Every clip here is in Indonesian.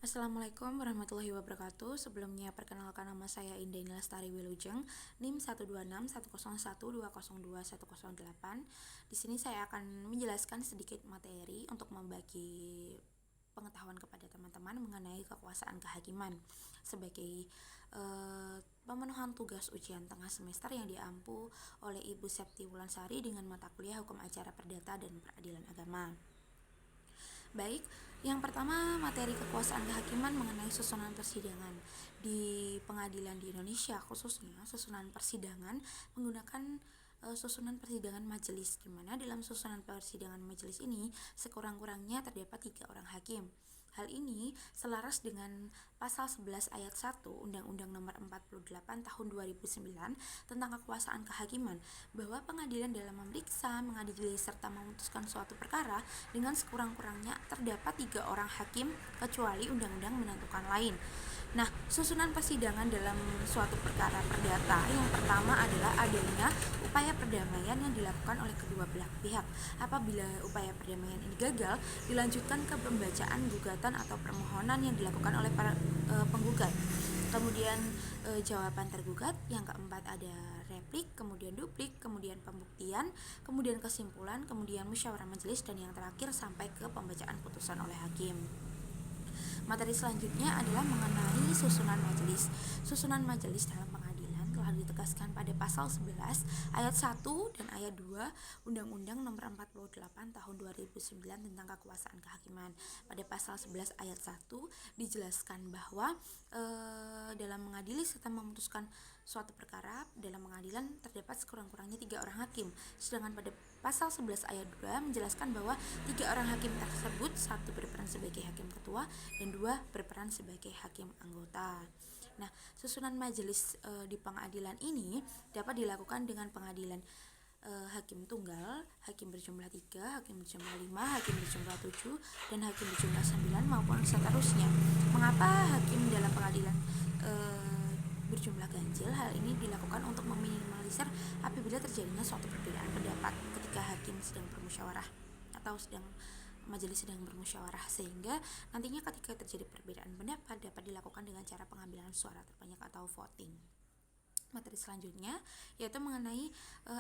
Assalamualaikum warahmatullahi wabarakatuh. Sebelumnya perkenalkan, nama saya Indah Lestari Wilujeng, NIM 1261012021008. Di sini saya akan menjelaskan sedikit materi untuk membagi pengetahuan kepada teman-teman mengenai kekuasaan kehakiman sebagai pemenuhan tugas ujian tengah semester yang diampu oleh Ibu Septi Wulansari dengan mata kuliah Hukum Acara Perdata dan Peradilan Agama. Baik, yang pertama materi kekuasaan kehakiman mengenai susunan persidangan. Di pengadilan di Indonesia khususnya, susunan persidangan menggunakan susunan persidangan majelis, di mana dalam susunan persidangan majelis ini sekurang-kurangnya terdapat 3 orang hakim. Hal ini selaras dengan pasal 11 ayat 1 Undang-Undang Nomor 48 Tahun 2009 tentang kekuasaan kehakiman, bahwa pengadilan dalam memeriksa, mengadili serta memutuskan suatu perkara dengan sekurang-kurangnya terdapat 3 orang hakim kecuali undang-undang menentukan lain. Nah, susunan persidangan dalam suatu perkara perdata yang pertama adalah adanya upaya perdamaian yang dilakukan oleh kedua belah pihak. Apabila upaya perdamaian ini gagal, dilanjutkan ke pembacaan gugatan atau permohonan yang dilakukan oleh para penggugat. Kemudian jawaban tergugat, yang keempat ada replik, kemudian duplik, kemudian pembuktian, kemudian kesimpulan, kemudian musyawarah majelis, dan yang terakhir sampai ke pembacaan putusan oleh hakim. Materi selanjutnya adalah mengenai susunan majelis. Susunan majelis dalam pengadilan telah ditegaskan pada pasal 11 ayat 1 dan ayat 2 Undang-Undang Nomor 48 Tahun 2009 tentang kekuasaan kehakiman. Pada pasal 11 ayat 1 dijelaskan bahwa dalam mengadili serta memutuskan suatu perkara dalam pengadilan terdapat sekurang-kurangnya 3 orang hakim. Sedangkan pada pasal 11 ayat 2 menjelaskan bahwa 3 orang hakim tersebut, 1 berperan sebagai hakim ketua dan 2 berperan sebagai hakim anggota. Nah, susunan majelis di pengadilan ini dapat dilakukan dengan pengadilan hakim tunggal, hakim berjumlah 3, hakim berjumlah 5, hakim berjumlah 7, dan hakim berjumlah 9 maupun seterusnya. Mengapa hakim dalam pengadilan berjumlah ganjil? Hal ini dilakukan untuk meminimalisir apabila terjadinya suatu perbedaan pendapat ketika hakim sedang bermusyawarah atau majelis sedang bermusyawarah, sehingga nantinya ketika terjadi perbedaan pendapat dapat dilakukan dengan cara pengambilan suara terbanyak atau voting. Materi selanjutnya yaitu mengenai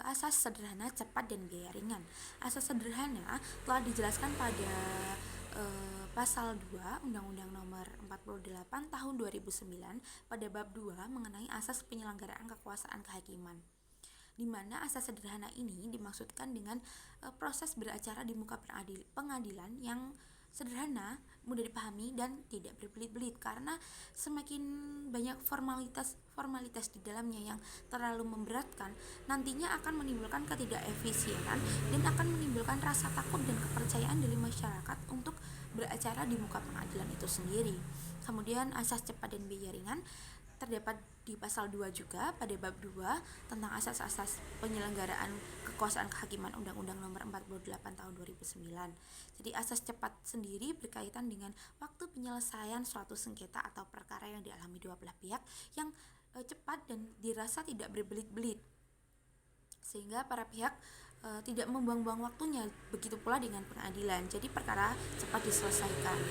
asas sederhana, cepat, dan biaya ringan. Asas sederhana telah dijelaskan pada pasal 2 Undang-Undang Nomor 48 Tahun 2009 pada bab 2 mengenai asas penyelenggaraan kekuasaan kehakiman, di mana asas sederhana ini dimaksudkan dengan proses beracara di muka pengadilan yang sederhana, mudah dipahami, dan tidak berbelit-belit, karena semakin banyak formalitas di dalamnya yang terlalu memberatkan nantinya akan menimbulkan ketidakefisienan dan akan menimbulkan rasa takut dan kepercayaan dari masyarakat untuk beracara di muka pengadilan itu sendiri. Kemudian asas cepat dan biaya ringan terdapat di pasal 2 juga pada bab 2 tentang asas-asas penyelenggaraan kekuasaan kehakiman Undang-Undang Nomor 48 Tahun 2009. Jadi asas cepat sendiri berkaitan dengan waktu penyelesaian suatu sengketa atau perkara yang dialami dua belah pihak yang cepat dan dirasa tidak berbelit-belit, sehingga para pihak tidak membuang-buang waktunya. Begitu pula dengan pengadilan, jadi perkara cepat diselesaikan.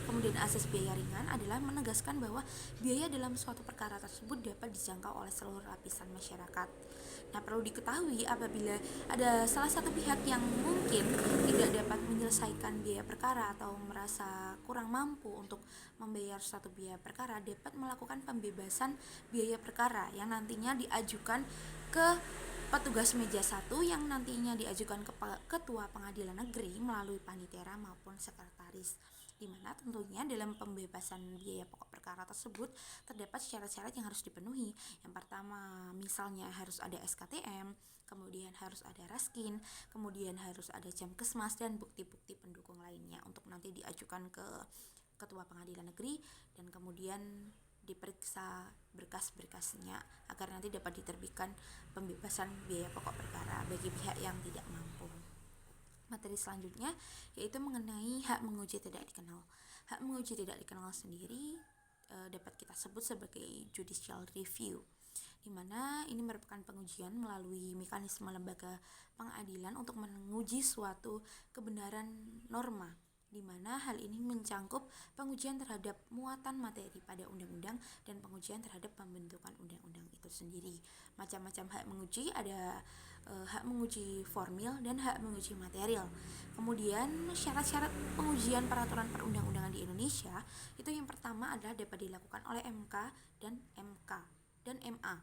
Kemudian asas biaya ringan adalah menegaskan bahwa biaya dalam suatu perkara tersebut dapat dijangkau oleh seluruh lapisan masyarakat. Nah, perlu diketahui apabila ada salah satu pihak yang mungkin tidak dapat menyelesaikan biaya perkara atau merasa kurang mampu untuk membayar suatu biaya perkara, dapat melakukan pembebasan biaya perkara yang nantinya diajukan ke petugas meja 1 yang nantinya diajukan ke ketua pengadilan negeri melalui panitera maupun sekretaris, di mana tentunya dalam pembebasan biaya pokok perkara tersebut terdapat syarat-syarat yang harus dipenuhi. Yang pertama, misalnya harus ada SKTM, kemudian harus ada raskin, kemudian harus ada jamkesmas dan bukti-bukti pendukung lainnya untuk nanti diajukan ke ketua pengadilan negeri, dan kemudian diperiksa berkas-berkasnya agar nanti dapat diterbitkan pembebasan biaya pokok perkara bagi pihak yang tidak mampu. Materi selanjutnya yaitu mengenai hak menguji tidak dikenal. Hak menguji tidak dikenal sendiri dapat kita sebut sebagai judicial review, di mana ini merupakan pengujian melalui mekanisme lembaga pengadilan untuk menguji suatu kebenaran norma di mana hal ini mencangkup pengujian terhadap muatan materi pada undang-undang dan pengujian terhadap pembentukan undang-undang itu sendiri. Macam-macam hak menguji, ada hak menguji formil dan hak menguji material. Kemudian syarat-syarat pengujian peraturan perundang-undangan di Indonesia itu yang pertama adalah dapat dilakukan oleh MK dan MA.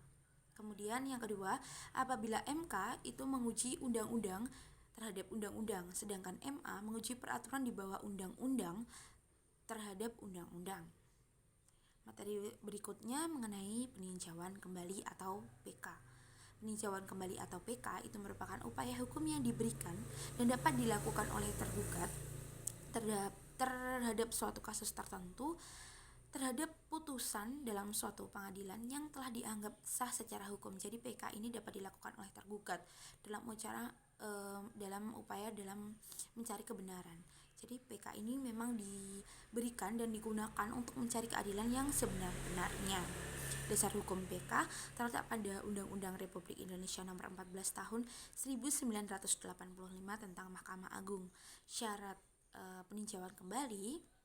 Kemudian yang kedua, apabila MK itu menguji undang-undang terhadap undang-undang, sedangkan MA menguji peraturan di bawah undang-undang terhadap undang-undang. Materi berikutnya mengenai peninjauan kembali atau PK. Peninjauan kembali atau PK itu merupakan upaya hukum yang diberikan dan dapat dilakukan oleh tergugat terhadap suatu kasus tertentu terhadap putusan dalam suatu pengadilan yang telah dianggap sah secara hukum. Jadi PK ini dapat dilakukan oleh tergugat dalam upaya mencari kebenaran. Jadi PK ini memang diberikan dan digunakan untuk mencari keadilan yang sebenar-benarnya. Dasar hukum PK terletak pada Undang-Undang Republik Indonesia Nomor 14 Tahun 1985 tentang Mahkamah Agung. Syarat peninjauan kembali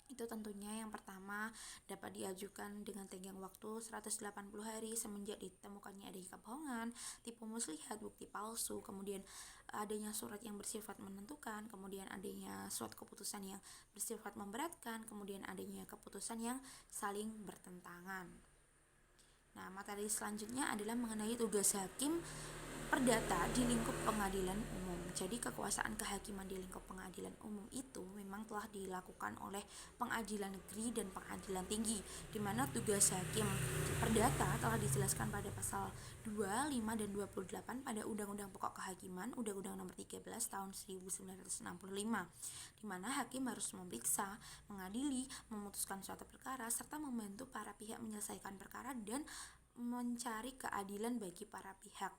itu tentunya yang pertama dapat diajukan dengan tenggang waktu 180 hari semenjak ditemukannya adanya kebohongan, tipu muslihat, bukti palsu, kemudian adanya surat yang bersifat menentukan, kemudian adanya surat keputusan yang bersifat memberatkan, kemudian adanya keputusan yang saling bertentangan. Nah, materi selanjutnya adalah mengenai tugas hakim perdata di lingkup pengadilan umum. Jadi kekuasaan kehakiman di lingkup pengadilan umum itu memang telah dilakukan oleh pengadilan negeri dan pengadilan tinggi, di mana tugas hakim perdata telah dijelaskan pada pasal 2, 5, dan 28 pada Undang-Undang Pokok Kehakiman, Undang-Undang Nomor 13 Tahun 1965, di mana hakim harus memeriksa, mengadili, memutuskan suatu perkara, serta membantu para pihak menyelesaikan perkara dan mencari keadilan bagi para pihak,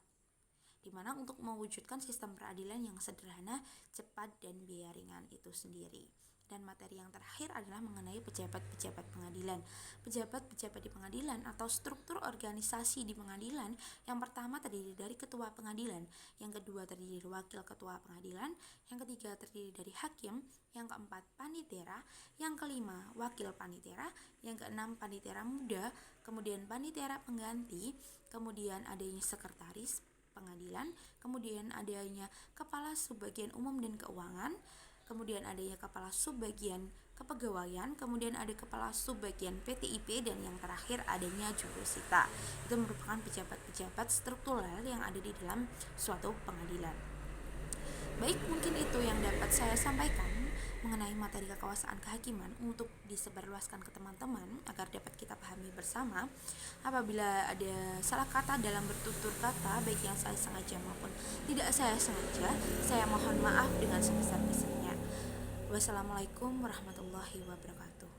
di mana untuk mewujudkan sistem peradilan yang sederhana, cepat, dan biaya ringan itu sendiri. Dan materi yang terakhir adalah mengenai pejabat-pejabat pengadilan. Pejabat-pejabat di pengadilan atau struktur organisasi di pengadilan, yang pertama terdiri dari ketua pengadilan, yang kedua terdiri dari wakil ketua pengadilan, yang ketiga terdiri dari hakim, yang keempat panitera, yang kelima wakil panitera, yang keenam panitera muda, kemudian panitera pengganti, kemudian adanya sekretaris pengadilan, kemudian adanya kepala subbagian umum dan keuangan, kemudian adanya kepala subbagian kepegawaian, kemudian ada kepala subbagian PTIP, dan yang terakhir adanya jurusita. Itu merupakan pejabat-pejabat struktural yang ada di dalam suatu pengadilan. Baik, mungkin itu yang dapat saya sampaikan mengenai materi kekuasaan kehakiman untuk disebarluaskan ke teman-teman agar dapat kita pahami bersama. Apabila ada salah kata dalam bertutur kata, baik yang saya sengaja maupun tidak saya sengaja, saya mohon maaf dengan sebesar-besarnya. Wassalamualaikum warahmatullahi wabarakatuh.